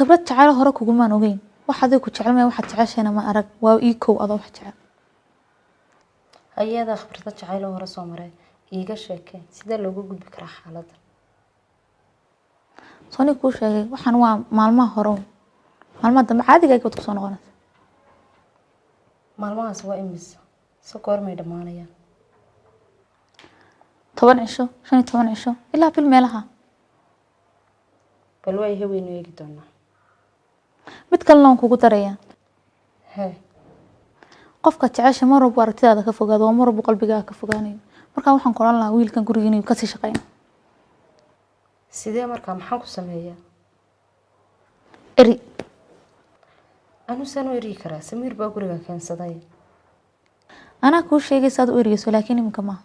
khibrad jacayl hore kugumaan ogeyn waxaad ku jecelmay waxaad jeceshayna ma arag waa ii kow adoo wax jecel ayada khibrad jacayl hore soo maray iiga sheekay sida loogu gudbi karaa xaaladda soo ku sheegay waxaan waa maalmaha hore maalmaha dambe caadiga ay ku soo noqonaysaa maalmahaas waa imisa soo goormay dhamaanayaan 10 cisho 15 cisho ilaa bil meelaha bal way haweeney eegi doonaa mid kale aan kugu daraya qofka jecesha mar walba aragtidaada ka fogaado oo mar walba qalbigaaga ka fogaanayo marka waxaan qoran lahaa wiilkan guriga inuu ka sii shaqeeyo sidee markaa maxaan ku sameeyaa eri anu sano eri karaa Samiir baa guriga keensaday ana ku sheegay saad u eriyso laakiin imka ma